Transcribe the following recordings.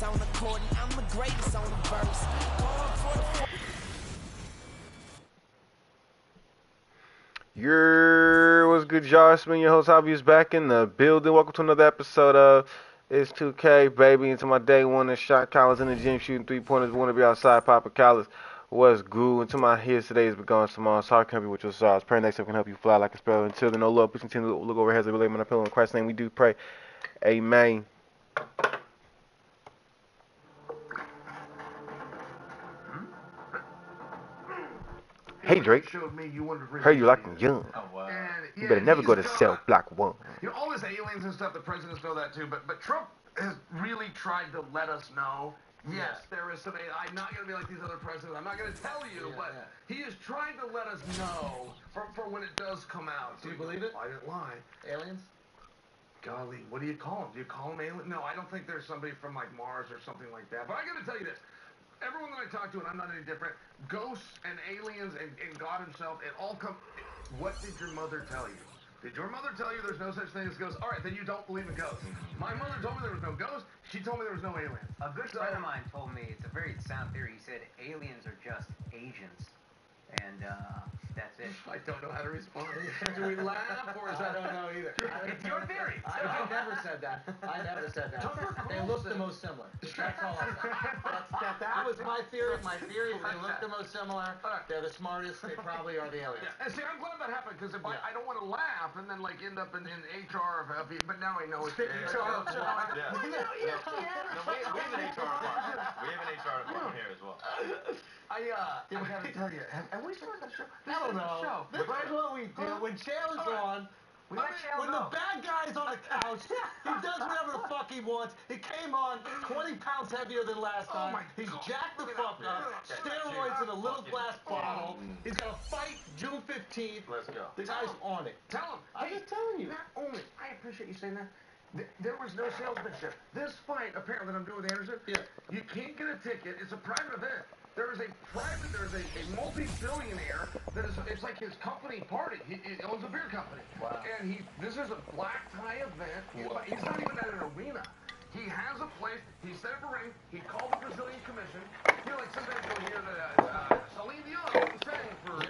greatest on the court, and I'm the greatest on the verse. Going for the What's good, y'all? It's me, your host, Hobby, is back in the building. Welcome to another episode of It's 2K, baby. Into my day one and shot collars in the gym, shooting 3-pointers. Want to be outside, popping collars. What's good? Into my hits today is Begone Simone. So I can help you with your stars. Pray next time can help you fly like a sparrow. Until then, no love. Please continue to look over heads and relate my pillow in Christ's name. We do pray. Amen. Hey Drake, heard you like them young. Oh, wow. You better never go to cell block 1. You know, all this aliens and stuff, the presidents know that too, but Trump has really tried to let us know, yes, there is some, I'm not going to be like these other presidents, I'm not going to tell you, but he is trying to let us know for when it does come out. Do you believe it? I didn't lie. Aliens? Golly, what do you call them? Do you call them aliens? No, I don't think there's somebody from like Mars or something like that, but I got to tell you this. Everyone that I talk to, and I'm not any different, ghosts and aliens and God himself, it all come. What did your mother tell you? Did your mother tell you there's no such thing as ghosts? All right, then you don't believe in ghosts. My mother told me there was no ghosts. She told me there was no aliens. A good friend of mine told me, it's a very sound theory, he said aliens are just agents. And that's it. I don't know how to respond. Do we laugh or is that? I don't know either. It's your theory. I never said that. I never said that. They look the most similar. That's all I said. That was my theory. My theory is they look the most similar. They're the smartest. They probably are the aliens. Yeah. And see, I'm glad that happened because if I don't want to laugh and then like end up in HR, but now I know it's HR. Yeah. We have an HR department. We have an HR department here as well. I gotta tell you, have we started that show? I don't know. This is what we do. When Chael is on, when the bad guy's on the couch, he does whatever the fuck he wants. He came on 20 pounds heavier than last time. He's jacked the fuck up. Steroids in a little glass bottle. He's got a fight June 15th. Let's go. The guy's on it. Tell him. I'm just telling you. Not only, I appreciate you saying that. There was no salesmanship. This fight, apparently, that I'm doing with Anderson, you can't get a ticket. It's a private event. There's a multi-billionaire that is, it's like his company party. He owns a beer company. Wow. And this is a black tie event. Wow. He's not even at an arena. He has a place. He set up a ring. He called the Brazilian Commission. You know, like sometimes you'll hear that Celine Dion sang for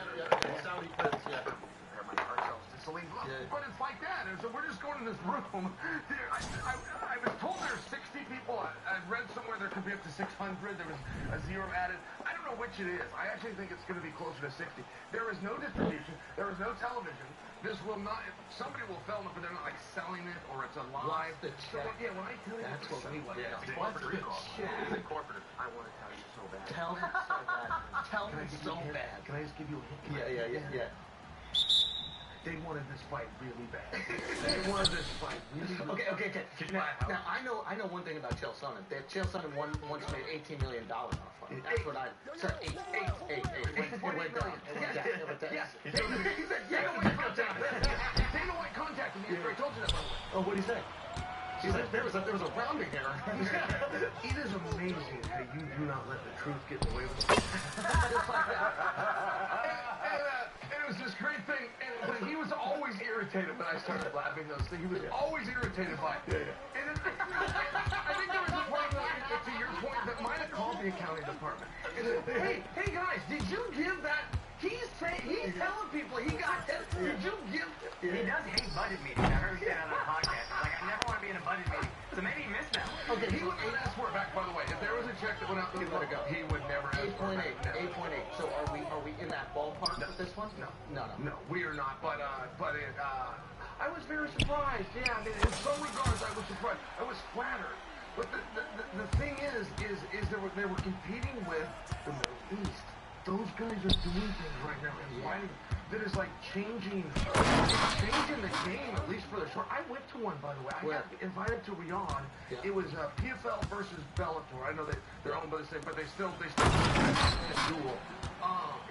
Saudi Prince, compare my ourselves to Celine Dion. But it's like that. And so we're just going to this room. I was told there's 60 people. I read somewhere there could be up to 600. There was a zero added. I don't know which it is. I actually think it's going to be closer to 60. There is no distribution. There is no television. This will not. Somebody will film it, but they're not like selling it or it's a live. The check? So, when I tell you, That's what we want. What's the check? It's incorporated. I want to tell you so bad. Tell me so bad. Tell me so bad. Can I just give you a hint? Yeah. They wanted this fight really bad. They wanted this fight really bad. Okay. Now I know one thing about Chael Sonnen. That Chael Sonnen once made $18 million on a fight. That's what I. Sorry, eight. It went down. Yes. Dana White contacted me after I told you that. Oh, what did he say? He said there was a rounding error. It is amazing how you do not let the truth get away with it. It was this great thing, but he was always irritated when I started laughing those things. He was always irritated by it. And I think there was a point, to your point, that might have called the accounting department. And said, hey guys, did you give that? He's telling people he got that. Did you give? He does hate budget meetings. I heard him say that on a podcast. Like, I never want to be in a budget meeting. So maybe he missed that one. Okay, he would not ask for it back, by the way. If there was a check that went out, he'd let it go. He would never ask for it back. 8.8. So are we in that ballpark with this one? No, we are not. But I was very surprised. Yeah, I mean, in some regards, I was surprised. I was flattered. But the thing is they were competing with the Middle East. Those guys are doing things right now and fighting that is like changing the game, at least for the short. I went to one, by the way. I got invited to Riyadh. Yeah. It was PFL versus Bellator. I know they're owned by the same, but they still a duel.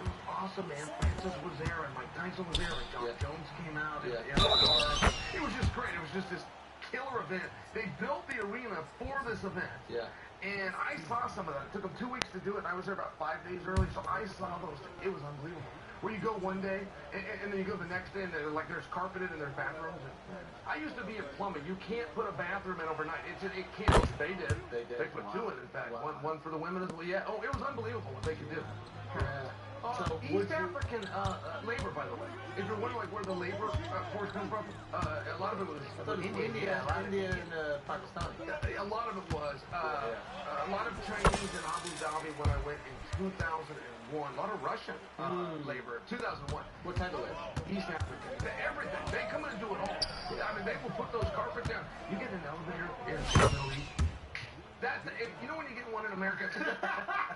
It was awesome, man. Francis was there, and Mike Tyson was there, and John Jones came out. And, it was just great. It was just this killer event. They built the arena for this event. Yeah. And I saw some of that. It took them 2 weeks to do it, and I was there about 5 days early, so I saw those. It was unbelievable. where you go one day and then you go the next day and there's carpeted and there's bathrooms. I used to be a plumber. You can't put a bathroom in overnight. It can't. They did. They put two in fact. One for the women as well. Yeah. Oh, it was unbelievable what they could do. East African labor, by the way. If you're wondering where the labor force comes from, a lot of it was India and Pakistan. A lot of it was a lot of Chinese in Abu Dhabi when I went in 2001. A lot of Russian labor. 2001. What type of labor? East African. Everything. They come in and do it all. I mean, they will put those carpets down. You get an elevator in the Middle East. You know when you get one in America,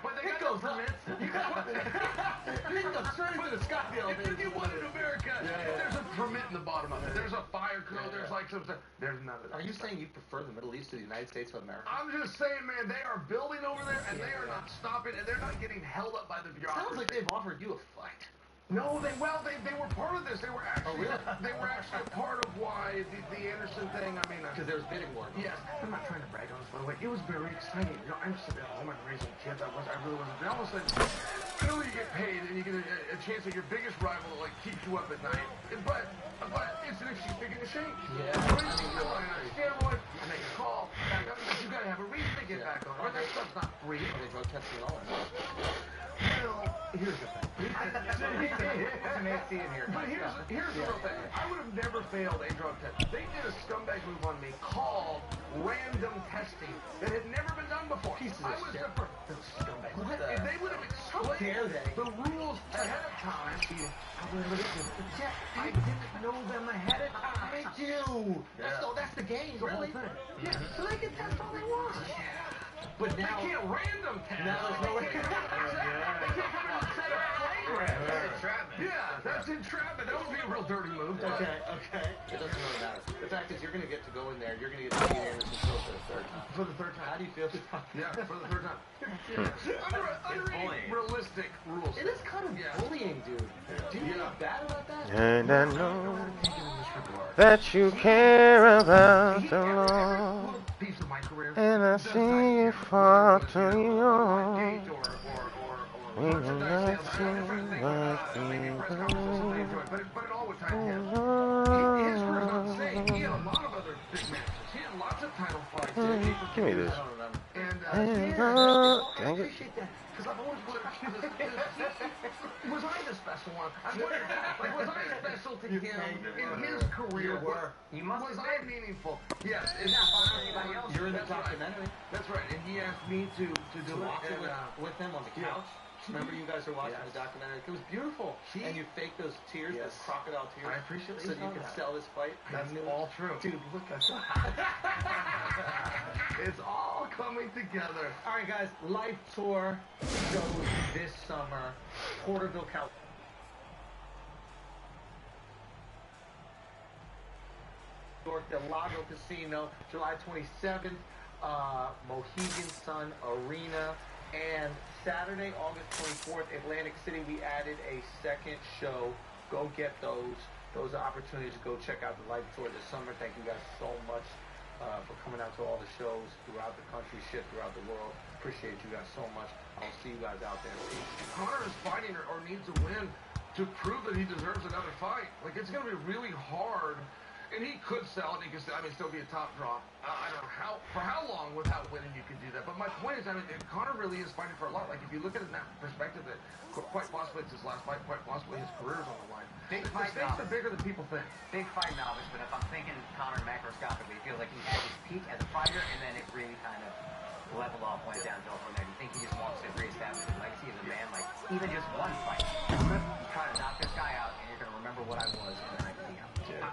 but they got those permits. You can go straight into the sky. If you get one in America, there's a permit in the bottom of it. There's a fire code. There's like some stuff. There's none of that. Are you saying you prefer the Middle East to the United States of America? I'm just saying, man, they are building over there, and they are not stopping, and they're not getting held up by the bureaucracy. Sounds like they've offered you a fight. No, they were part of this. They were actually part of why the Anderson thing. I mean, because there was bidding war. Yes, I'm not trying to brag on this, by the way. It was very exciting. You know, I'm sitting at home and raising kids. I really wasn't. And all of a sudden, you get paid and you get a chance at your biggest rival to keep you up at night. But it's an excuse to get a shake. Yeah. I steroids. I make a call. You gotta have a reason to get back on. That stuff's not free. Are they drug testing at all? Well, here's the thing. But here's the real thing. I would have never failed a drug test. They did a scumbag move on me called random testing that had never been done before. Pieces I of was shit. the first. Scumbag. If they would have explained the rules ahead of time, I didn't know them ahead of time. They do. That's the game, really. Yeah, so they can test all they want. But now they can't random test. Now there's no way. They can't come in and set up programs. That's entrapment. Yeah, that's entrapment. That would be a real dirty move. Okay. It doesn't really matter. The fact is, you're going to get to go in there. You're going to get to see Anderson Silva for the third time. For the third time. How do you feel? Yeah, for the third time. Under realistic rules. It is kind of bullying, dude. Do you feel bad about that? And I know that you care about the Lord, Piece of my career. and I see you far too young. We will not seem like we But it all would tie to him. His career's not the same. He had a lot of other big matches. He had lots of title fights. Give me this. And Dang it. appreciate that. Because I've always wondered, was I the special one? I wondered, was I special to him in his career? You must Was have I been. meaningful? Yes. You're in the That's right. documentary. That's right. And he asked me to do To it. watch it And, with him on the couch. Remember you guys were watching the documentary? It was beautiful. And you faked those tears, those crocodile tears. I appreciate so you can sell this fight. That's all true. Dude, look at It's all coming together. All right, guys. Life Tour shows this summer. Porterville, California. Del Lago Casino, July 27th. Mohegan Sun Arena. And Saturday, August 24th, Atlantic City, we added a second show. Go get those opportunities to go check out the Life Tour this summer. Thank you guys so much for coming out to all the shows throughout the country, throughout the world. Appreciate you guys so much. I'll see you guys out there. Conor is fighting or needs to win to prove that he deserves another fight. Like, it's going to be really hard. And he could sell it. He could, still be a top draw. I don't know for how long without winning you could do that. But my point is, Conor really is fighting for a lot. Like, if you look at it in that perspective, that quite possibly it's his last fight, quite possibly his career's on the line. Big The fight stakes are novice. bigger than people think. Big fight novice, but if I'm thinking Conor macroscopically, it feels like he's at his peak as a fighter, and then it really kind of leveled off, went downhill from there. Do you think he just wants to reestablish his legacy as a man? Like, even just one fight. You try to knock this guy out, and you're going to remember what I was, and then I can see him.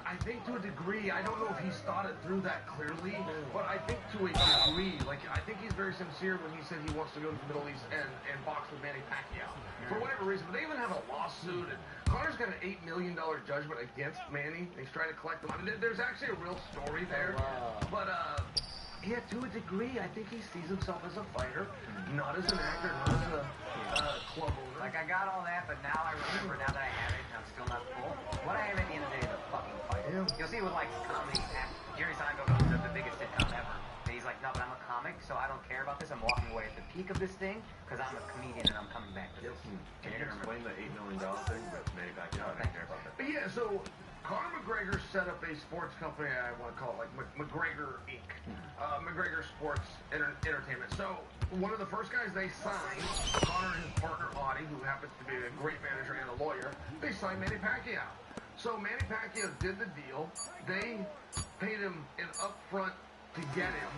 I think to a degree, I don't know if he's thought it through that clearly, but I think to a degree, I think he's very sincere when he said he wants to go to the Middle East and box with Manny Pacquiao. For whatever reason, but they even have a lawsuit, and Conor's got an $8 million judgment against Manny, and he's trying to collect the money. There's actually a real story there, but yeah, to a degree, I think he sees himself as a fighter, not as an actor, not as a club owner. Like, I got all that, but now I remember, now that I have it, and I'm still not full, what I have at the end of the day is a fucking fight. Yeah. You'll see with, like, comedy, Jerry Seinfeld goes to the biggest sitcom ever. He's he's like, no, but I'm a comic, so I don't care about this. I'm walking away at the peak of this thing because I'm a comedian and I'm coming back to this. Can you explain the $8 million thing with Manny Pacquiao? I didn't care about that. But yeah, so Conor McGregor set up a sports company, I want to call it like McGregor Inc. McGregor Sports Entertainment. So one of the first guys they signed, Conor and his partner Audie, who happens to be a great manager and a lawyer, they signed Manny Pacquiao. So Manny Pacquiao did the deal. They paid him an upfront to get him.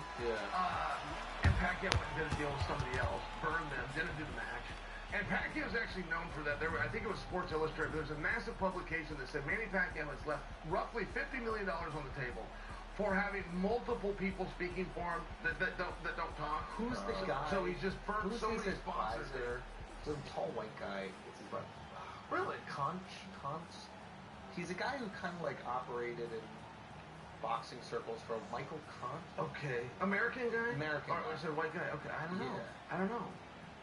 And Pacquiao went and did a deal with somebody else, burned them, didn't do the match. And Pacquiao's actually known for that. I think it was Sports Illustrated. There was a massive publication that said Manny Pacquiao has left roughly $50 million on the table for having multiple people speaking for him that don't talk. Who's the guy? So he's just burned so many sponsors there. The tall white guy. What's his name? Really? Conch. He's a guy who kind of like operated in boxing circles for Michael Conch. Okay. American guy? American Or guy. I said white guy. Okay, I don't know. Yeah. I don't know.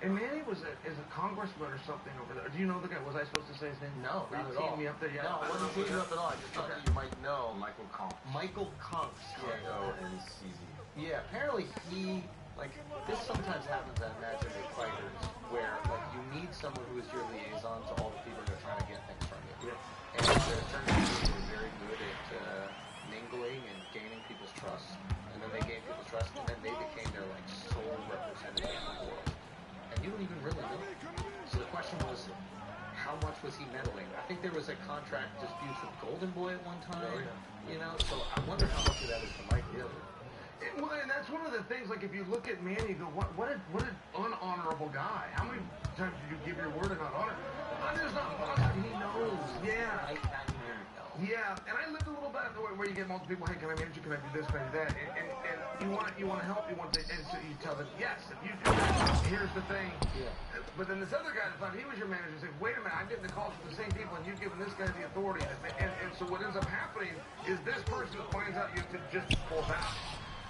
And Manny is a congressman or something over there. Do you know the guy? Was I supposed to say his name? No, Were not you at all. teeing me up there? Yeah. No, I wasn't teeing you up at all. I just thought that you might know. Michael Conch. Michael Conch. C-O-N-C-Z. Yeah, apparently he, like, this sometimes happens, I imagine, with fighters, where, like, you need someone who is your liaison to all the people that are trying to get things from you. Yeah. And there are certain people who are very good at mingling and gaining people's trust. And then they gain people's trust, and then they became their, like, sole representative in the world. And you don't even really know. So the question was, how much was he meddling? I think there was a contract dispute with Golden Boy at one time, you know? So I wonder how much of that is to Michael. Well, and that's one of the things, like, if you look at Manny, you go, what an unhonorable guy. How many times did you give your word and not honor? I'm just not bothered. He knows. Yeah. Yeah, and I lived a little bit where you get multiple people, hey, can I manage you, can I do this, can I do that? And you want to help, you want to, and so you tell them, yes, if you do that, here's the thing. Yeah. But then this other guy that thought he was your manager said, wait a minute, I'm getting the calls from the same people, and you've given this guy the authority. And so what ends up happening is this person finds out you to just pulls out.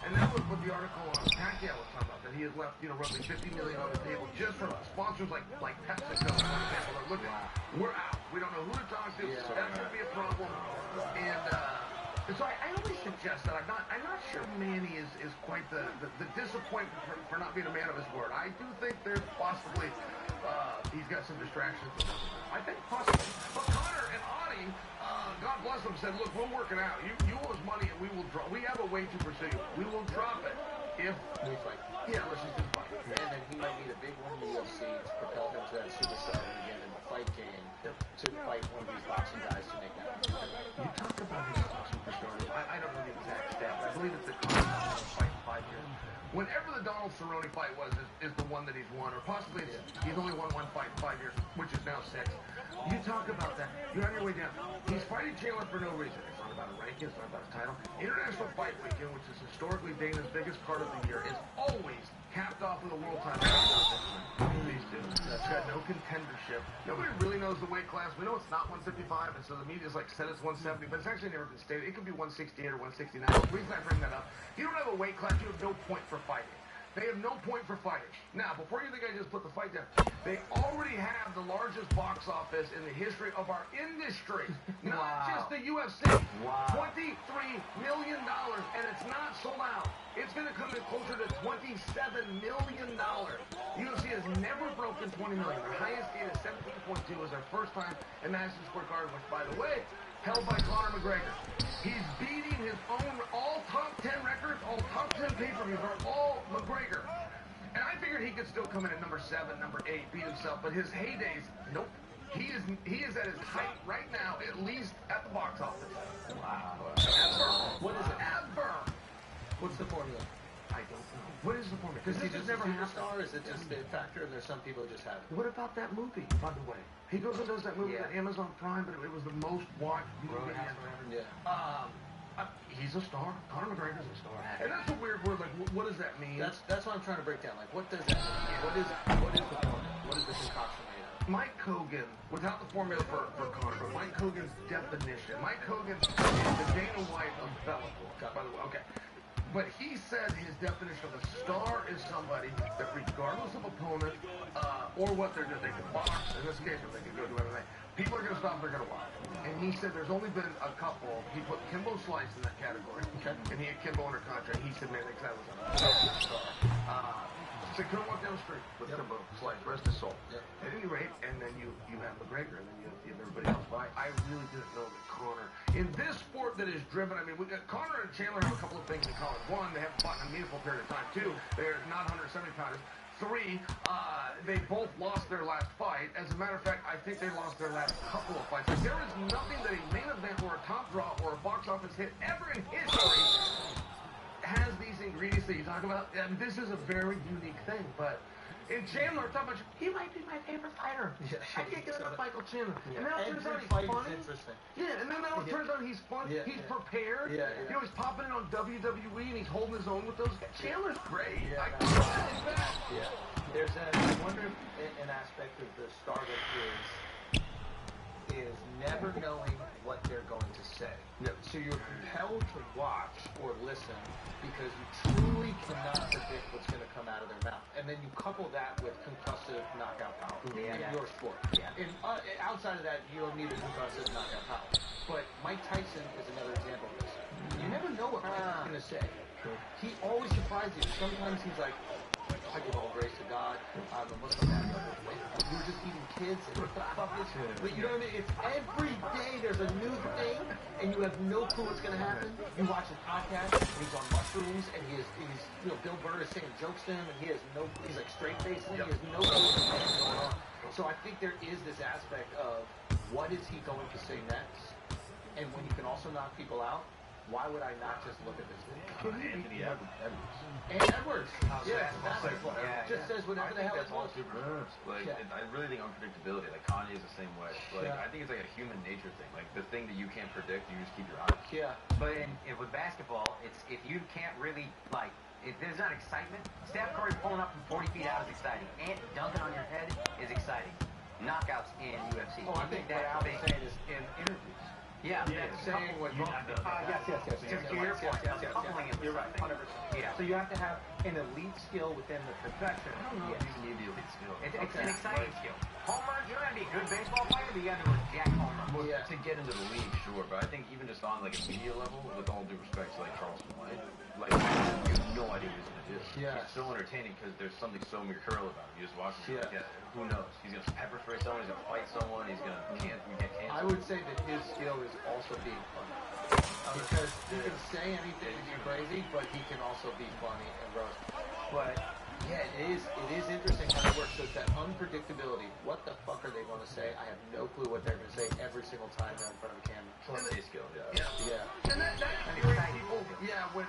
And that was what the article on Pacquiao was talking about, that he has left, roughly $50 million on the table just from sponsors like PepsiCo, for example. They're looking, we're out. We don't know who to talk to. That's going to be a problem. And so I always suggest that I'm not sure Manny is quite the disappointment for not being a man of his word. I do think there's possibly he's got some distractions. I think possibly. But Conor and Audie, God bless them, said, look, we're working out. You owe us money and we will drop. We have a way to pursue you. We will drop it if we fight. Yeah, let's just do fight. And then he might need a big one in the UFC to propel him to that superstar again in the fight game to fight one of these boxing guys to make that. You talk about his superstar. I don't know the exact stats. I believe it's the Conor fight 5 years. Whenever the Donald Cerrone fight is the one that he's won, or possibly he's only won one fight in 5 years, which is now 6. You talk about that. You're on your way down. He's fighting Chandler for no reason. It's not about a ranking. It's not about a title. International Fight Weekend, which is historically Dana's biggest part of the year, is always capped off with a world title. These two. It's got no contendership. Nobody really knows the weight class. We know it's not 155, and so the media's like said it's 170, but it's actually never been stated. It could be 168 or 169. The reason I bring that up, you don't have a weight class, you have no point for fighting. They have no point for fighting. Now, before you think I just put the fight down, they already have the largest box office in the history of our industry. Not just the UFC. $23 million, and it's not sold out. It's going to come in closer to $27 million. UFC has never broken 20 million. Their highest gate is 17.2. It was their first time in Madison Square Garden, which, by the way, held by Conor McGregor. He's beating his own all top 10 records, all top 10 pay-per-views are all McGregor. And I figured he could still come in at number 7, number 8, beat himself, but his heydays, nope. He is at his height right now, at least at the box office. Wow. Ever. What is it? Ever. What's the formula? I don't know. What is the formula? Because Is he this has just a never happened. superstar? Is it just a factor and there's some people who just have it? What about that movie, by the way? He goes and does that movie on Amazon Prime, but it was the most watched movie. Yeah. He's a star. Conor McGregor's a star. And that's a weird word. Like, what does that mean? That's what I'm trying to break down. Like, what does that mean? What is the formula? What is the concoction made of? Mike Hogan, without the formula for Conor, but Mike Hogan's definition. Mike Hogan is the Dana White of Bellator, by the way. Okay. but he said his definition of a star is somebody that regardless of opponent or what they're doing, they can box, in this case, or they can go do everything. People are going to stop, they're going to watch. And he said there's only been a couple. He put Kimbo Slice in that category. Okay. And he had Kimbo under contract. He said, man, that was a star. So couldn't walk down the street with Kimbo Slice, rest his soul. Yep. At any rate, and then you have McGregor, and then you have everybody else. But I really didn't know that Conor, in this sport that is driven, I mean, Conor and Chandler have a couple of things in common. One, they haven't fought in a meaningful period of time. Two, they're not 170 pounders. Three, they both lost their last fight. As a matter of fact, I think they lost their last couple of fights. Like, there is nothing that a main event or a top draw or a box office hit ever in history has these ingredients that you talk about. And this is a very unique thing. But in Chandler, talking about, he might be my favorite fighter. Yeah, I can't get enough Michael Chandler. Yeah. And now it turns out he's fight funny. is interesting. Yeah, and then now it turns out he's funny. Yeah, he's prepared. Yeah, You know, he's popping in on WWE and he's holding his own with those guys. Chandler's great. Yeah, I can't back. Yeah. I wonder if an aspect of the stardom is never knowing what they're going to say. Yep. So you're compelled to watch or listen because you truly cannot predict what's going to come out of their mouth. And then you couple that with concussive knockout power in your sport. Yeah. Outside of that, you don't need a concussive knockout power. But Mike Tyson is another example of this. You never know what Mike's going to say. He always surprises you. Sometimes he's like, I give all grace to God. I'm a Muslim man. You were just eating kids. And what the fuck is it? But you know what I mean? It's every day there's a new thing, and you have no clue what's going to happen. You watch a podcast, and he's on mushrooms, and he's Bill Burr is saying jokes to him, and he's like straight faced, and he has no clue what's going on. So I think there is this aspect of what is he going to say next, and when you can also knock people out. Why would I not just look at this thing? Anthony Edwards. And Edwards. Just says whatever the hell that's it all wants. super nerves. Like, I really think unpredictability. Like, Kanye is the same way. Like, I think it's like a human nature thing. Like, the thing that you can't predict, you just keep your eyes. Yeah. But with basketball, it's if you can't really, like, if there's not excitement, Steph Curry pulling up from 40 feet out is exciting. Ant dunking on your head is exciting. Knockouts in UFC. Oh, I think what Al was saying is in interviews. Yeah, saying what yes. Coupling it with You're right, something. 100%. Yeah. So you have to have an elite skill within the profession. I don't know if you need the elite skill. It's an exciting skill. Homer, you don't have to be a good baseball player, but you have to be Jack Homer. Well, to get into the league, sure, but I think even just on like a media level, with all due respect to like Charleston White, like you have no idea what he's gonna do. Yeah. He's so entertaining because there's something so mercurial about him. You just watch him. Yeah. Who knows? He's gonna pepper spray someone. He's gonna fight someone. He's gonna get canceled. I would say that his skill is also being funny. Because he can say anything and be crazy, but he can also be funny and roast. But yeah, it is interesting how it works. So it's that unpredictability. What the fuck are they going to say? I have no clue what they're going to say every single time they're in front of a camera. Plus his skill, Yeah. And that infuriates people. Yeah, when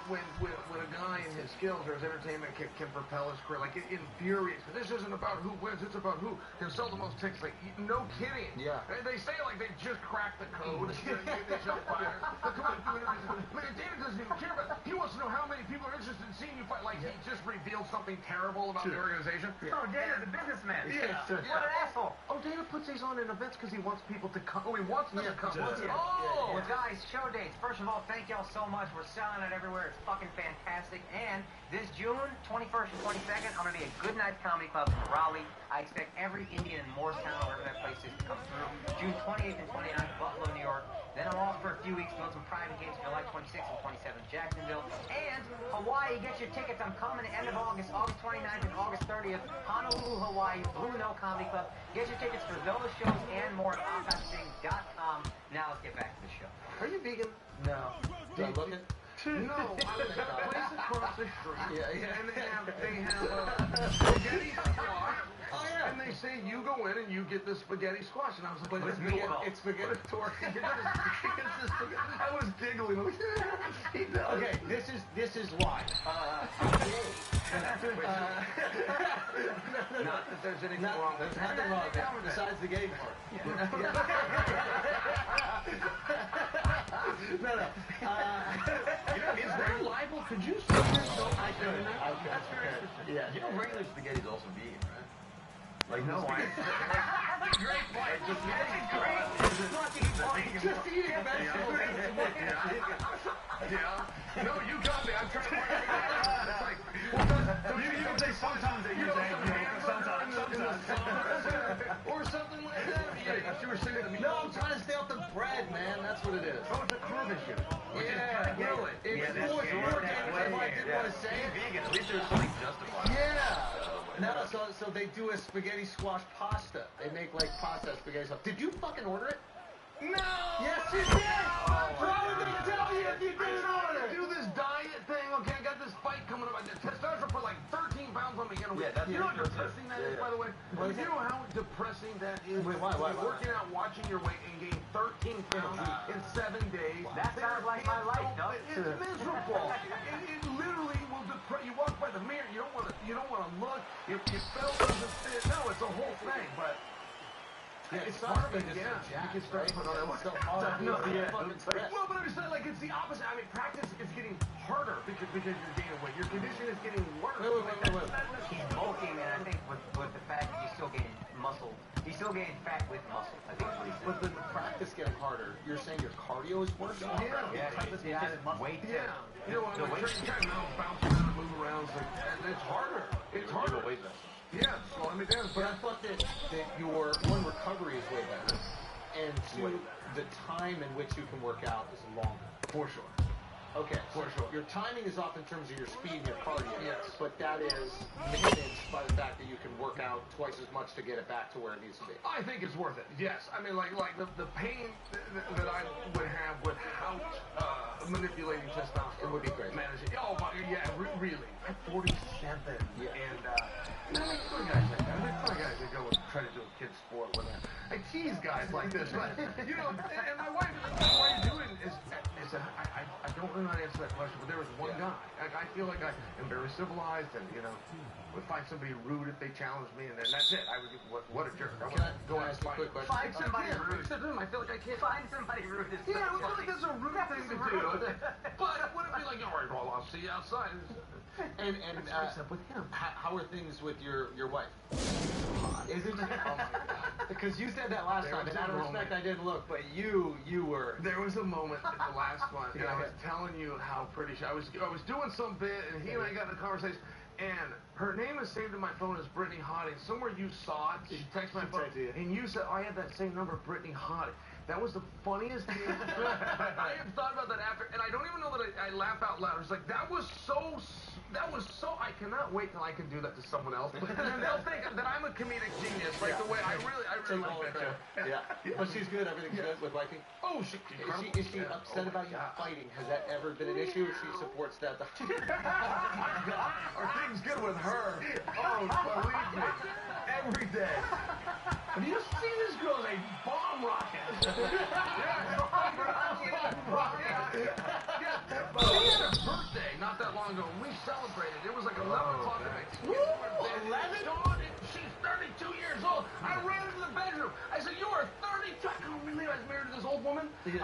a guy and his skills or his entertainment can propel his career, like it infuriates. But this isn't about who wins; it's about who can sell the most tickets. Like, no kidding. Yeah. They say it like they just cracked the code. They jump fire. But come on, do interviews. I mean, David doesn't even care about. He wants to know how many people are interested in seeing you fight. Like he just revealed something terrible about the organization. Oh, Dana's a businessman. Yeah. What an asshole. Oh, Dana puts these on in events because he wants people to come. Oh, he wants them to come. Well, guys, show dates. First of all, thank y'all so much. We're selling it everywhere. It's fucking fantastic. And this June 21st and 22nd, I'm going to be at Goodnight Comedy Club in Raleigh. I expect every Indian in Morristown, wherever that place is, to come through. June 28th and 29th, Buffalo, New York. Then I'm off for a few weeks doing some private gigs July 26th and 27th, Jacksonville. And Hawaii, get your tickets. I'm coming at the end of August, August 29th and August 30th. Honolulu, Hawaii, Blue Note Comedy Club. Get your tickets for those shows and more at OutcastSing.com. Now let's get back to the show. Are you vegan? No. Do I look it? No, I was at a place across the street. Yeah. And they have spaghetti squash. Oh, yeah. And they say you go in and you get the spaghetti squash. And I was like, What's meatball? it's spaghetti torque. I was giggling. Okay, this is why. Not that there's anything wrong with There's nothing wrong with that, besides the gay part. No. Is there libel? Could you say yourself? I couldn't. That's very interesting. Yeah. You know, regular spaghetti is also vegan, right? Like, no, I... Great point. Just great fucking point. Just eating vegetables. Yeah. No, you got me. I'm trying to work it out. It's like, You can say sometimes that you say, sometimes. or something like that. Yeah, you were saying to me. No, I'm trying to stay off the bread, man. That's what it is. Oh, it's a carb issue. Yeah, Really? it's that's more true. organic than what I didn't want to say. Vegan, at least there's something justified. Yeah. No, so they do a spaghetti squash pasta. They make like pasta spaghetti sauce. Did you fucking order it? No! Yes, you did! Why would they tell you if you I'm didn't trying order to it? do this diet thing. Okay, I got this fight coming up. Testosterone put like 13 pounds on me in a week. Yeah, that's you know how ridiculous. depressing that is, by the way? What is You it? know how depressing that is? Wait, why? Working out, watching your weight, and gain 13 pounds in 7 days. That sounds like my life, no? It's miserable. It literally will depress. You walk by the mirror, you don't want to look. Your belt doesn't fit. No, it's a whole thing, but. Yeah, It's hard hard, to just yeah. jack, You can start right? putting on It's so hard. No, It's yeah. fucking stress. Well, but I'm just saying, like, it's the opposite. I mean, practice is getting harder because you're gaining weight. Your condition is getting worse. Wait. He's bulking, and I think with the fact that he's still gaining muscle, he's still gaining fat with muscle. I think that's what he said. But the practice getting harder. You're saying your cardio is worse? Yeah. Yeah, it's just weight. Yeah. You know, The when weight. you're trying to bounce around and move around, it's like, it's harder. It's harder. Weight loss. Yeah, slowing me down. But I thought that your one recovery is way better, and two, the time in which you can work out is longer. For sure. Okay, For sure. Your timing is off in terms of your speed and your cardio. Yes. But that is managed by the fact that you can work out twice as much to get it back to where it needs to be. I think it's worth it. Yes. I mean, like the pain that I would have without manipulating testosterone It would be great. Managing. Oh, my, yeah, really. I'm 47. Yeah. And I mean, some guys like that. There's some guys that go and try to do a kid's sport with that. I tease guys like this, but you know, and my wife, what are you doing? I don't really know how to answer that question, but there was one guy. I feel like I am very civilized, and you know, would find somebody rude if they challenged me, and then that's it. I would what a jerk. I would go Can I ask ask you a quick question? Find somebody rude. Except him, I feel like I can't. Find somebody rude. Is Yeah, I so feel like funny. that's a rude thing to do. But would it be like, all right, well, I'll see you outside? And What's up with him? how are things with your wife? Is it? Oh my God. Because you said that last There time, was and out a of moment. respect, I didn't look, but you were. There was a moment at the last one, and I was Yeah. telling you how pretty she. I was doing some bit, and he and I got in a conversation, and her name is saved in my phone as Brittany Hottie. Somewhere you saw it. She texted my phone, texted you. and you said, "I have that same number, Brittany Hottie." That was the funniest thing. I have thought about that after, and I don't even know that I laugh out loud. It's like that was so. I cannot wait till I can do that to someone else. And then they'll think that I'm a comedic genius, like the way I really like that show. Yeah. But she's good. Everything's good with wifey. Oh, Is she upset about you fighting? Has that ever been an issue? She supports that. Are things good with her? Oh, believe me, every day. Have you seen this girl as a bomb rocket? She had a birthday not that long ago. We celebrated. It was like 11 o'clock at night. 11? She's 32 years old. I ran into the bedroom. I said, "You are 32." I can't believe I was married to this old woman. And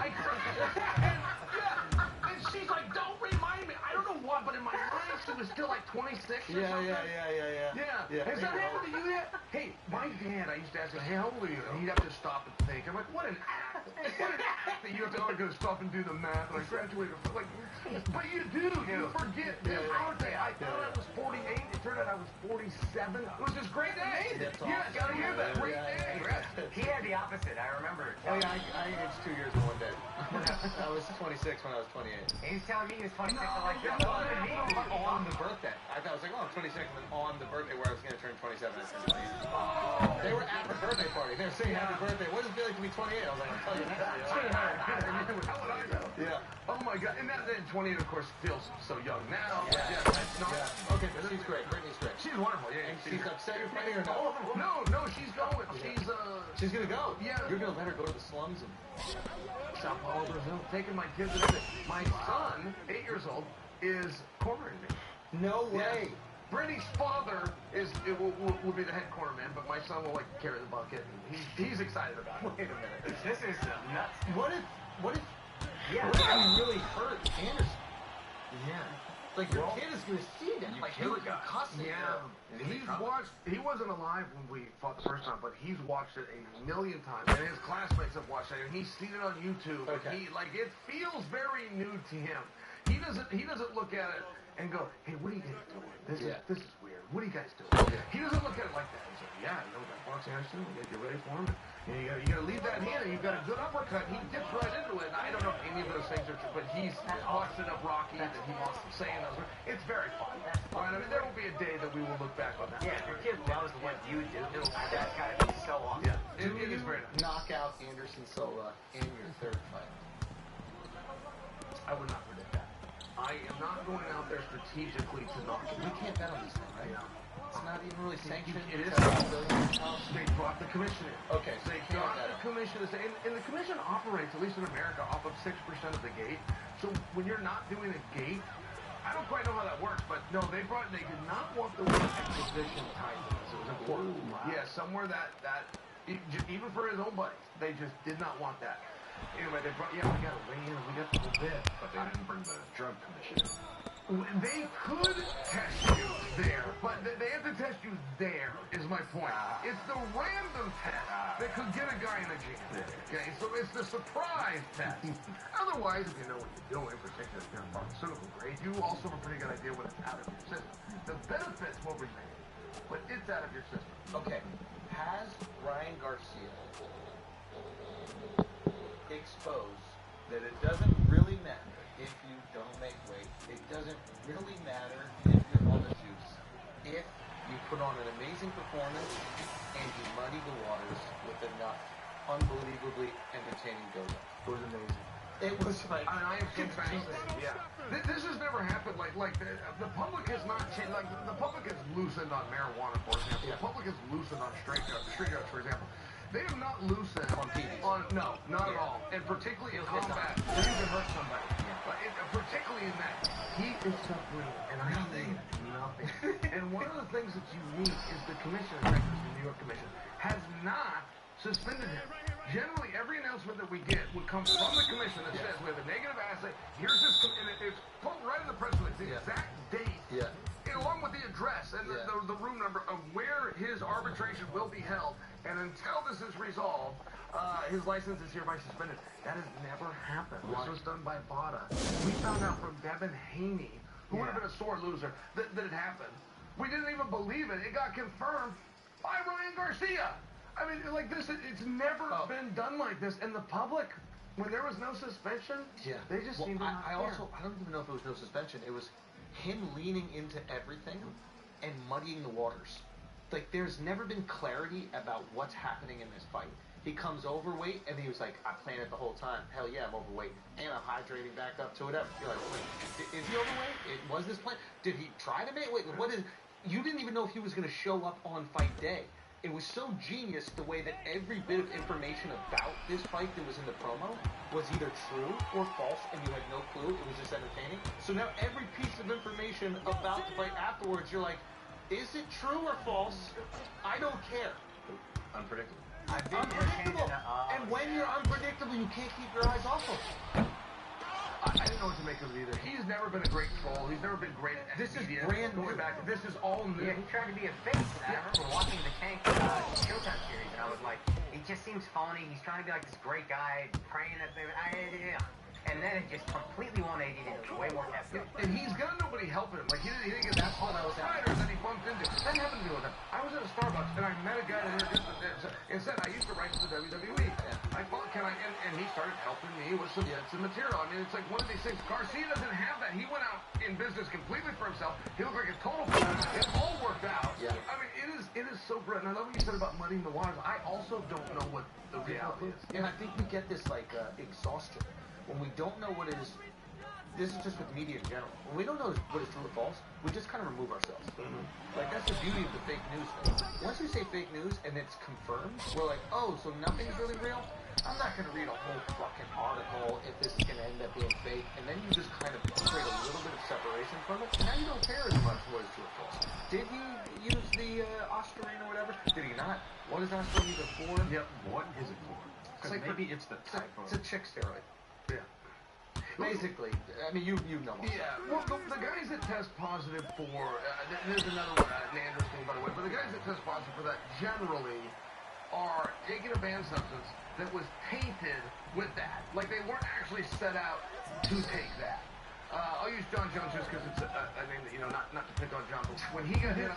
she's like, "Don't remind me." I don't know what, but in my mind, she was still like 26 or something. Yeah. Has that happened to you yet? Hey, my dad, I used to ask him, "Hey, how old are you?" And he'd have to stop and think. I'm like, what an act. What an act that you have to, oh, I gotta stop and do the math, and I graduated. Like, but you do. You forget this birthday. I thought I was 48. It turned out I was 47. It was this great day. That's Yeah, awesome. gotta hear that. Great day. He had the opposite. I remember. Oh yeah, I aged 2 years in one day. I was 26 when I was 28. He was telling me he was 26. I'm like, you're No, older than me. on the birthday. I was like, oh, I'm 26, and then on the birthday where I was going to turn 27, I turned 28. They were at the birthday party. They were saying happy birthday. What does it feel like to be 28? I was like, I'll tell you next year. How would I know? Yeah. Oh my God. And that then 28, of course, feels so young now. Yeah. Yeah, that's not. Yeah. Okay, but she's great. Brittany's great. She's wonderful. Yeah, And she's upset you're fighting or no? No, she's going. She's gonna go. Yeah. You're gonna let her go to the slums and. Sao Paulo, Brazil, taking my kids and everything. My son, 8 years old, is cornering me. No way. Brittany's father will be the head corner man, but my son will like carry the bucket, and he's excited about it. Wait a minute. This is nuts. What if Yeah. he really hurt Anderson? Yeah. Like, your kid is gonna see that. You Like, kill he a guy. cussing. Yeah, he's watched. He wasn't alive when we fought the first time, but he's watched it a million times, and his classmates have watched it, and he's seen it on YouTube. Okay. And it feels very new to him. He doesn't look at it and go, "Hey, what are you guys doing? This is weird. What are you guys doing?" He doesn't look at it like that. He's like, "Yeah, you know that Fox Anderson. You gotta get ready for him. And you gotta leave that hand, and you've got a good uppercut." He dips right into it. And I don't know if any of those things are true, but he's watched enough Rocky that he wants to say those words. It's very fun. Right? I mean, there will be a day that we will look back on that. Yeah, if your kid loves what you do, that's gotta be so awesome. Yeah, it is very nice. knock out Anderson Silva in your third fight? I would not predict that. I am not going out there strategically to knock him. We can't bet on this thing, right? It's not even really sanctioned. It is. They brought the commission in. Okay, so They you can't got bet the on it. commission, and the commission operates, at least in America, off of 6% of the gate. So when you're not doing a gate, I don't quite know how that works, but no, they did not want the word exhibition tied to this. It was important. Yeah, somewhere that even for his own buddies, they just did not want that. Anyway, we got to weigh in, we got the whole bit. But they didn't bring the drug commission in. They could test you there, but they have to test you there, is my point. It's the random test that could get a guy in a jam. Okay, so it's the surprise test. Otherwise, if you know what you're doing, particularly if you're a pharmaceutical grade, you also have a pretty good idea when it's out of your system. The benefits will remain, but it's out of your system. Okay, has Ryan Garcia exposed that it doesn't really matter if you don't make weight? It doesn't really matter if you're on the juice. If you put on an amazing performance and you muddy the waters with enough unbelievably entertaining go-go. It was amazing. It was like, And I am so fascinated. Yeah, this has never happened. Like the public has not changed. Like the public has loosened on marijuana, for example. The public has loosened on street drugs, for example. They have not loosened on no, not at all. And particularly in combat, where you can hurt somebody. Particularly in that, he is suffering, and I say nothing. And one of the things that's unique is the commission, the New York Commission, has not suspended him. Generally, every announcement that we get would come from the commission that says we have a negative assay. Here's this, and it's put right in the press release, the exact date, along with the address and the room number of where his arbitration will be held. And until this is resolved, his license is hereby suspended. That has never happened. This was done by BADA. We found out from Devin Haney, who would have been a sore loser, that it happened. We didn't even believe it. It got confirmed by Ryan Garcia. I mean, like this, it's never been done like this. And the public, when there was no suspension, they just seemed to not care. I don't even know if it was no suspension. It was him leaning into everything and muddying the waters. Like, there's never been clarity about what's happening in this fight. He comes overweight, and he was like, I planned it the whole time. Hell yeah, I'm overweight. And I'm hydrating back up to whatever. You're like, wait, is he overweight? Was this plan? Did he try to make weight? What is... You didn't even know if he was going to show up on fight day. It was so genius the way that every bit of information about this fight that was in the promo was either true or false, and you had no clue. It was just entertaining. So now every piece of information about the fight afterwards, you're like, is it true or false? I don't care. Unpredictable. Unpredictable. And when you're unpredictable, you can't keep your eyes off him. I didn't know what to make of it either. He's never been a great troll. He's never been great at This is media. brand new. Going back, this is all new. Yeah, he tried to be a face. I remember watching the Tank Showtime series, and I was like, he just seems phony. He's trying to be like this great guy, praying that they... And then it just completely 180 into way more hefty. And he's got nobody helping him. Like, he didn't get that fun. I was fighters that he bumped into. That happened to me with him. I was at a Starbucks, and I met a guy that introduced me and said, I used to write for the WWE. I thought, and he started helping me with some material. I mean, it's like one of these things. Garcia doesn't have that. He went out in business completely for himself. He looked like a total fool. It all worked out. Yeah. I mean, it is so great. And I love what you said about muddying the waters. I also don't know what the reality is. And I think we get this, like, exhaustion. When we don't know what is, this is just with media in general. When we don't know what is true or false, we just kind of remove ourselves. Like, that's the beauty of the fake news thing. Once you say fake news and it's confirmed, we're like, oh, so nothing's really real? I'm not going to read a whole fucking article if this is going to end up being fake. And then you just kind of create a little bit of separation from it. And now you don't care as much what is true or false. Did he use the Ostarine or whatever? Did he not? What is Ostarine used for? Yep. What is it for? Because maybe it's the type of... It's a chick steroid. Yeah. Basically, I mean, you know more. Yeah, well, the guys that test positive for, there's another one, an interesting, by the way, but the guys that test positive for that generally are taking a banned substance that was tainted with that. Like, they weren't actually set out to take that. I'll use John Jones just because it's a name that, not to pick on John, but when he got hit,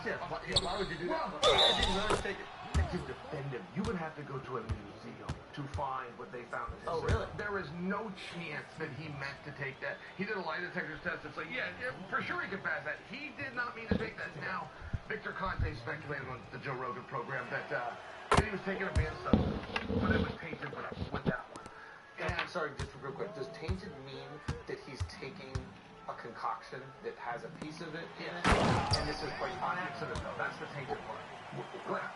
Why would you do that? I didn't really take it. To defend him, you would have to go to a museum to find what they found in his Oh, system. really? There is no chance that he meant to take that. He did a lie detector test. It's like, yeah, for sure he could pass that. He did not mean to take that. Now, Victor Conte speculated on the Joe Rogan program that he was taking a banned substance, but it was tainted with that one. And sorry, just real quick. Does tainted mean that he's taking a concoction that has a piece of it in it? And this is quite On accident, though. That's the tainted part.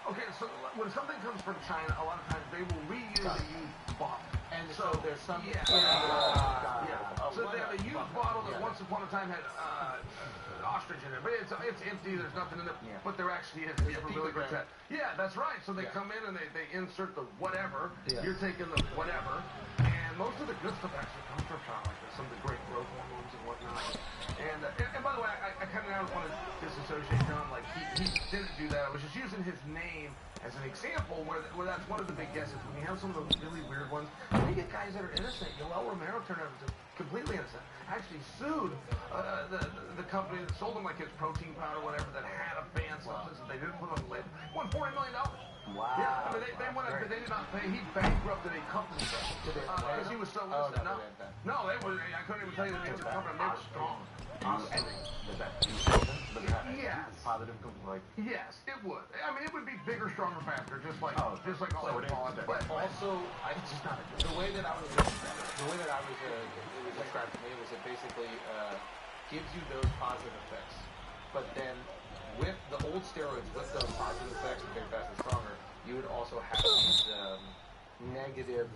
Okay, so when something comes from China, a lot of times they will reuse a used bottle. And so there's some... Yeah. So they have a used bottle that once upon a time had ostrich in it, but it's empty, there's nothing in it, but there actually is. It's a really good test. Yeah, that's right. So they come in and they insert the whatever. You're taking the whatever. And most of the good stuff actually comes from China, like some of the great growth hormones and whatnot. And by the way, I kind of now want to disassociate John. Like, he didn't do that. I was just using his name as an example where that's one of the big guesses. When you have some of those really weird ones, you get guys that are innocent. Yoel Romero turned out to be completely innocent. Actually sued the company that sold him like his protein powder, whatever, that had a banned substance that they didn't put on the label. Won $40 million. Wow. Yeah, I mean, they did not pay. He bankrupted a company because he was so innocent. No, they were. I couldn't even tell you the name of the company. They were strong. Yes. Positive, like. Yes, it would. I mean, it would be bigger, stronger, faster, just like all the politics. But also, the way that I was it was described to me was it basically gives you those positive effects, but then with the old steroids, with those positive effects, bigger, faster, stronger, you would also have these negative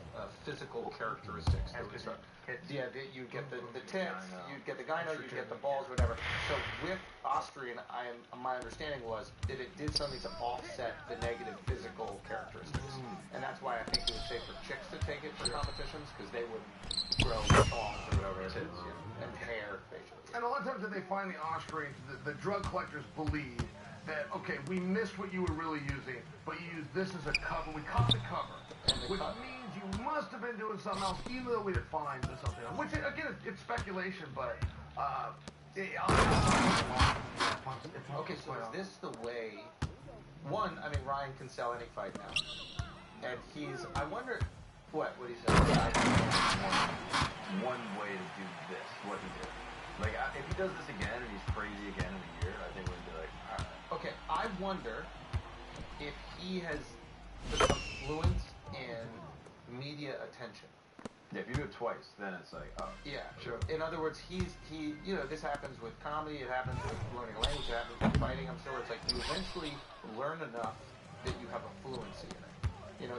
physical characteristics. Yeah, you get the tits, you get the gyno, you get the balls, whatever. So with Austrian, my understanding was that it did something to offset the negative physical characteristics, and that's why I think it was safe for chicks to take it for competitions because they would grow songs or whatever it is, and hair facially. And a lot of times when they find the Austrian, the drug collectors believe that, okay, we missed what you were really using, but you used this as a cover. We caught the cover, which means you must have been doing something else, even though we didn't find something else. Which, again, it's speculation, but... Okay, so is this the way... One, I mean, Ryan can sell any fight now. And I wonder... What he said? One way to do this, what he did. Like, if he does this again and he's crazy again in a year, I think we'd be like, all right. Okay, I wonder if he has become fluent in media attention. Yeah, if you do it twice, then it's like, oh. Yeah, sure. In other words, this happens with comedy, it happens with learning a language, it happens with fighting, I'm sure. It's like you eventually learn enough that you have a fluency in it. You know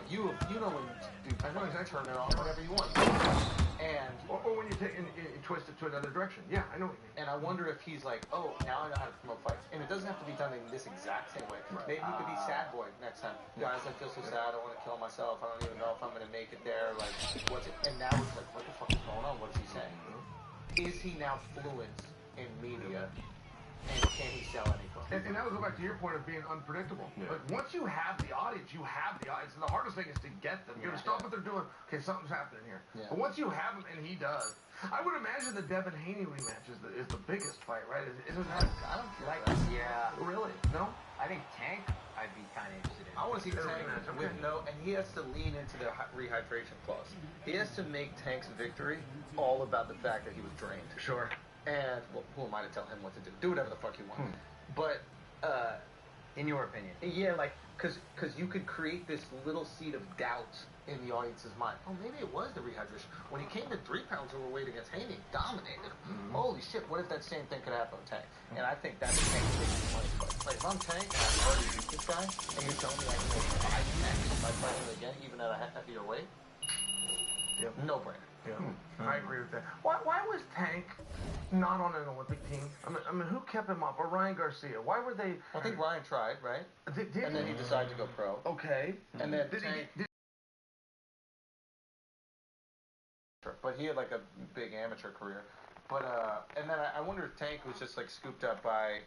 when you turn it on whenever you want. And or when you take and twist it to another direction. Yeah, I know what you mean. And I wonder if he's like, oh, now I know how to promote fights. And it doesn't have to be done in this exact same way. Right. Maybe he could be sad boy next time. Guys, I feel so sad, I want to kill myself, I don't even know if I'm going to make it there. Like, what's it? And now it's like, what the fuck is going on? What's he saying? Is he now fluent in media? And can he sell anything? And that would go back to your point of being unpredictable. Yeah. Like, once you have the audience, you have the audience. And the hardest thing is to get them. You have to stop what they're doing. Okay, something's happening here. Yeah. But once you have them, and he does, I would imagine the Devin Haney rematch is the biggest fight, right? Isn't that? I don't feel like that. Yeah. Really? No? I think Tank, I'd be kind of interested in. I want to see Tank with and he has to lean into the rehydration clause. He has to make Tank's victory all about the fact that he was drained. Sure. And, well, who am I to tell him what to do? Do whatever the fuck you want. But, in your opinion? Yeah, like, because you could create this little seed of doubt in the audience's mind. Oh, maybe it was the rehydration. When he came to 3 pounds overweight against Haney, dominated. Holy shit, what if that same thing could happen with Tank? And I think that's Tank's biggest money fight. Like, if I'm Tank and I've already beat this guy, and you're telling me I can make 5x by fighting him again, even at a heavier weight? Yep. No brainer. Yeah, I agree with that. Why was Tank not on an Olympic team? I mean, who kept him up? Or Ryan Garcia? Why were they? I think Ryan tried, right? And then he decided to go pro. Okay. And then Tank. but he had like a big amateur career. But and then I wonder if Tank was just like scooped up by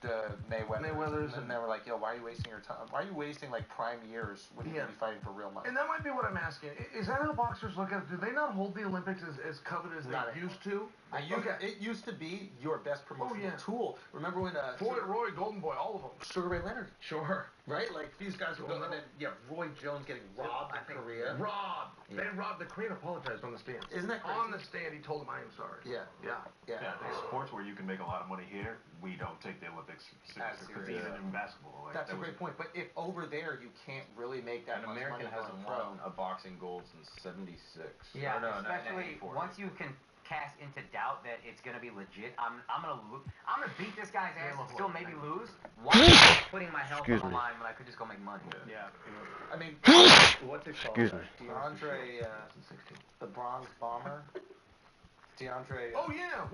the Mayweathers, and they were like, "Yo, why are you wasting your time? Why are you wasting like prime years when you could be fighting for real money?" And that might be what I'm asking. Is that how boxers look at it? Do they not hold the Olympics as coveted as they used to? It used to be your best promotional tool. Remember when Floyd, Roy, Golden Boy, all of them. Sugar Ray Leonard, Sure. right? Like these guys were going, and then Roy Jones getting robbed in Korea. Robbed. They robbed. The Korean apologized on the stand. Isn't that crazy? On the stand, he told him, "I am sorry." Yeah. There's sports where you can make a lot of money here. We don't take the Olympics seriously. Even in basketball. Like, that's a great point. But if over there you can't really make that An much American money hasn't won a boxing gold since '76. Yeah, no, especially once you can cast into doubt that it's gonna be legit. I'm gonna beat this guy's ass and still maybe lose. Why am I putting my health on the line when I could just go make money? Yeah. I mean, what's it called? Excuse me. DeAndre, the Bronze Bomber. DeAndre. Oh yeah,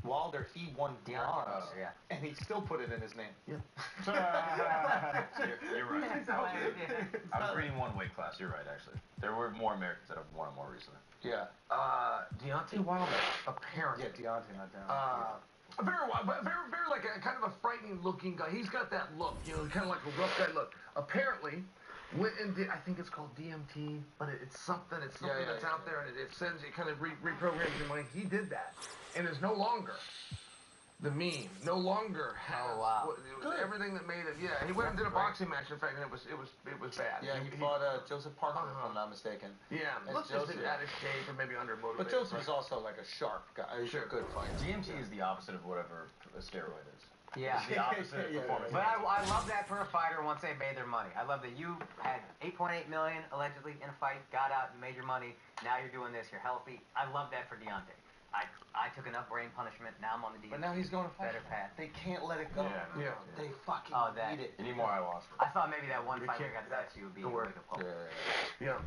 Wilder, he won bronze, and he still put it in his name. You're right. I was reading one weight class. You're right, actually. There were more Americans that have won it more recently. Yeah. Deontay Wilder, apparently. Yeah, Deontay, not down. Very like a kind of a frightening looking guy. He's got that look, kind of like a rough guy look. Apparently, went and did, I think it's called DMT, but it's something that's out there, and it sends, it kind of reprograms your mind. He did that, and is no longer the meme. No longer has everything that made it. Yeah, he went and did a boxing match, in fact, and it was bad. Yeah, he fought Joseph Parker, if I'm not mistaken. Yeah, looks just out of shape or maybe undermotivated. But Joseph is also like a sharp guy. He's a good fighter. DMT is the opposite of whatever a steroid is. Yeah. It's the opposite of performance. But I love that for a fighter once they made their money. I love that you had $8.8 million allegedly in a fight, got out, you made your money. Now you're doing this. You're healthy. I love that for Deontay. I took enough brain punishment. Now I'm on the DMT. But now he's going to fight. Better path. They can't let it go. Yeah. They fucking need it. You need more ayahuasca. I thought maybe that one fight we got to see would be a wake-up call. Yeah.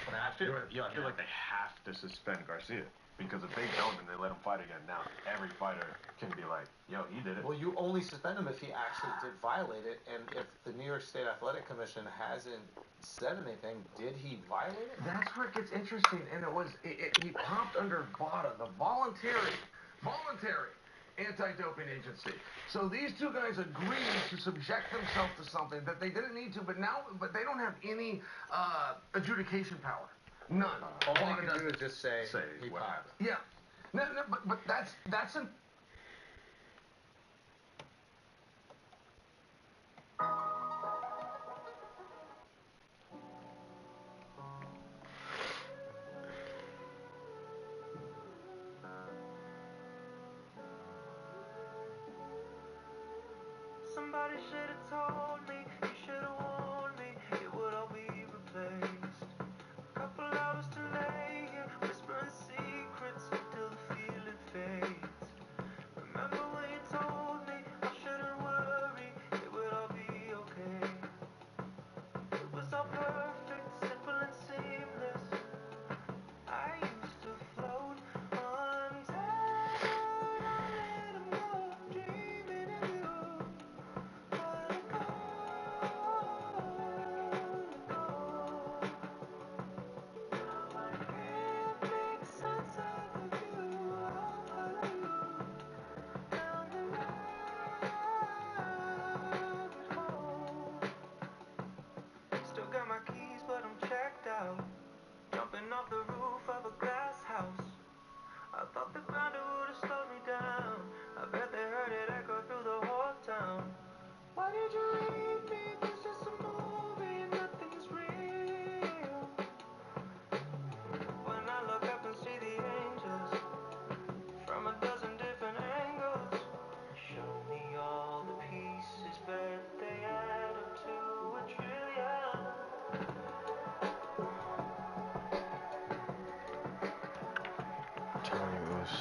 But I feel like they have to suspend Garcia. Because if they don't and they let him fight again now, every fighter can be like, yo, he did it. Well, you only suspend him if he actually did violate it, and if the New York State Athletic Commission hasn't said anything, did he violate it? That's where it gets interesting, and he popped under VADA, the voluntary anti-doping agency. So these two guys agreed to subject themselves to something that they didn't need to, but they don't have any adjudication power. None. All they can do is just say he what popped. happened. Yeah. No, but that's an. Somebody should have told me, you should have warned me, it would all be replaced. Couple hours to lay here, whispering secrets until the feeling fades. Remember when you told me I shouldn't worry, it would all be okay. It was all perfect, simple and seamless. I used to float until I let 'em go, dreaming of you. Still got my keys, but I'm checked out. Jumping off the roof of a glass house. I thought the grounder would have slowed me down. I bet they heard it echo through the whole town. Why did you leave me? This is a movie and nothing's real. When I look up and see the angels from a dozen different angles, show me all the pieces, but they add up to a trillion. Tell me what's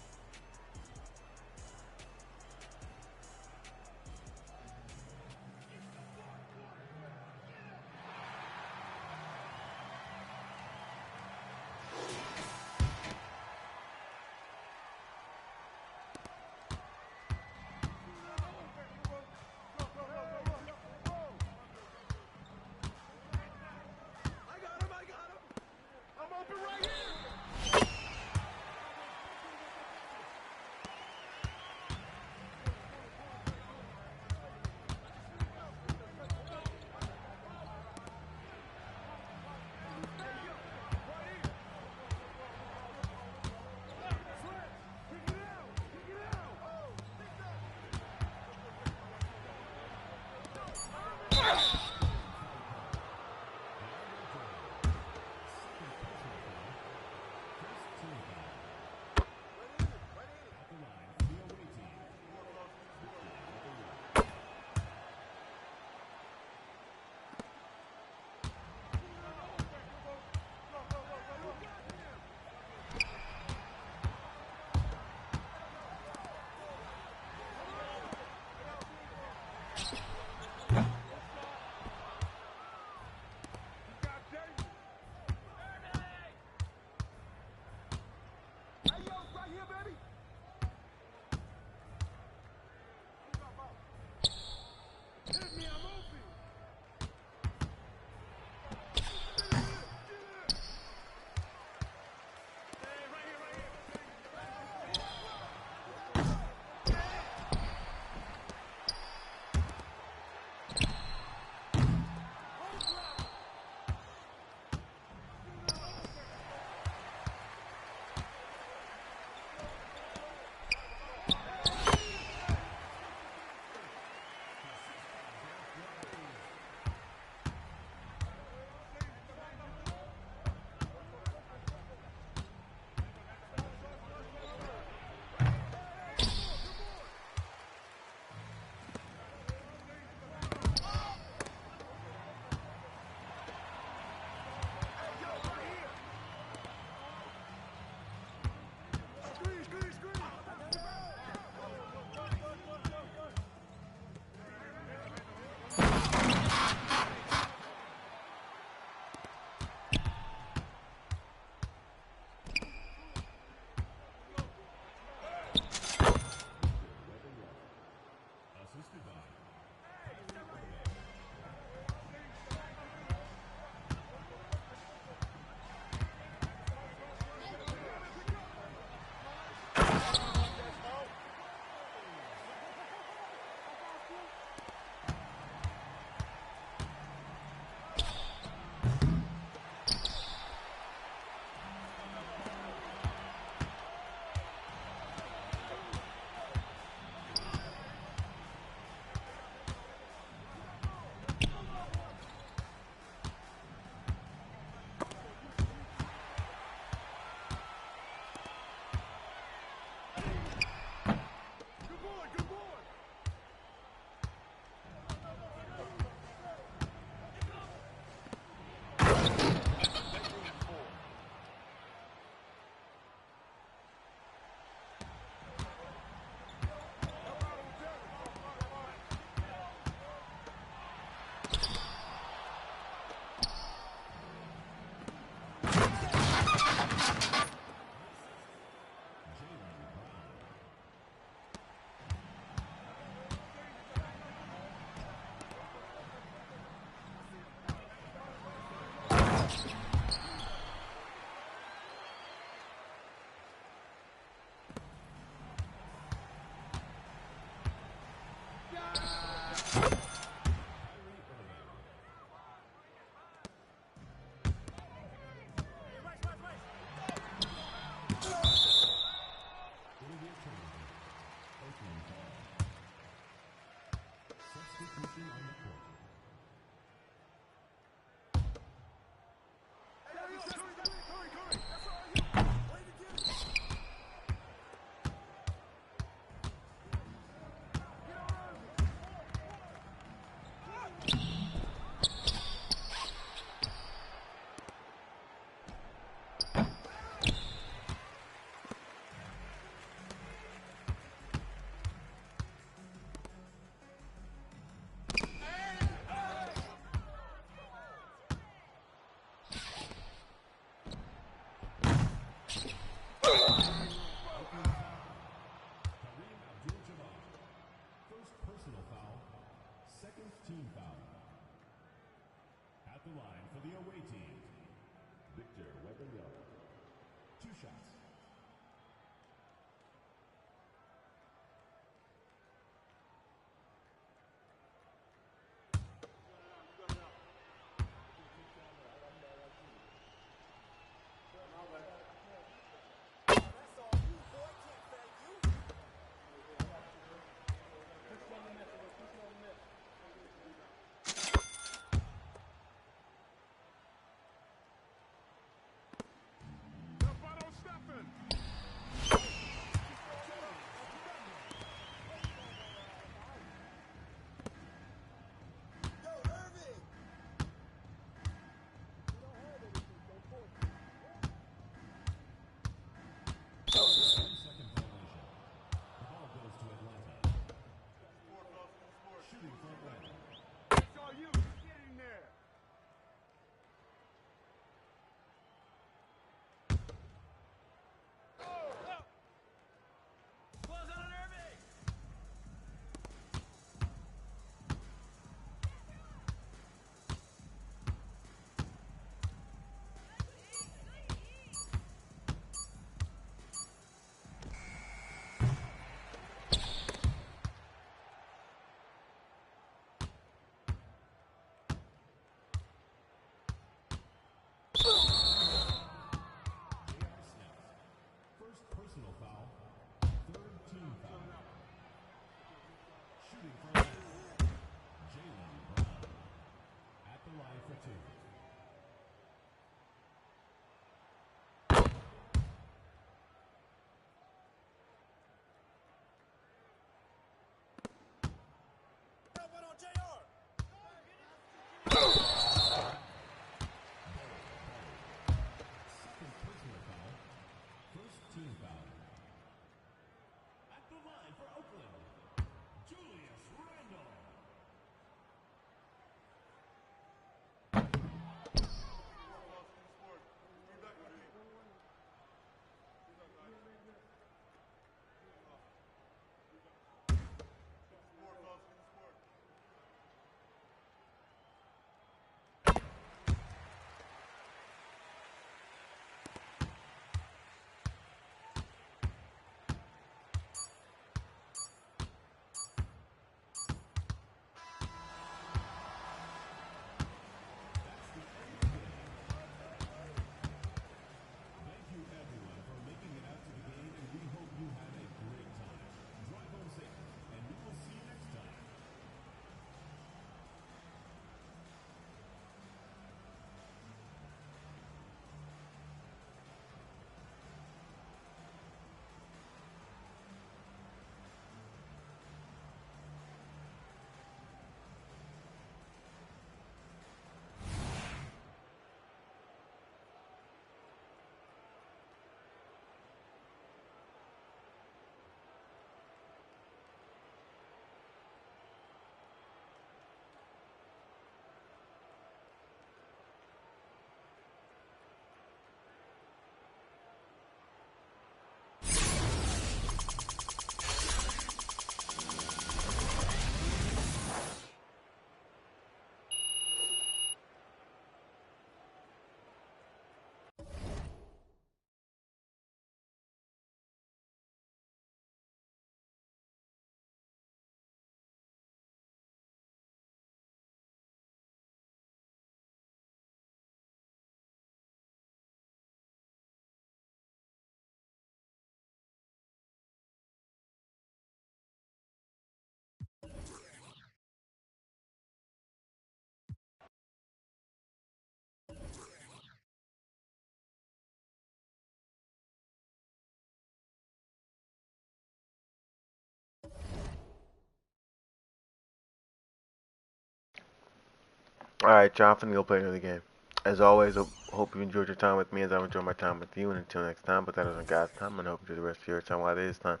Alright, y'all, I'm finna go play another game. As always, hope you enjoyed your time with me as I've enjoyed my time with you. And until next time, but that isn't God's time, and I hope you enjoy the rest of your time while it is time.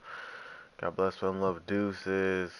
God bless, fun, love, deuces.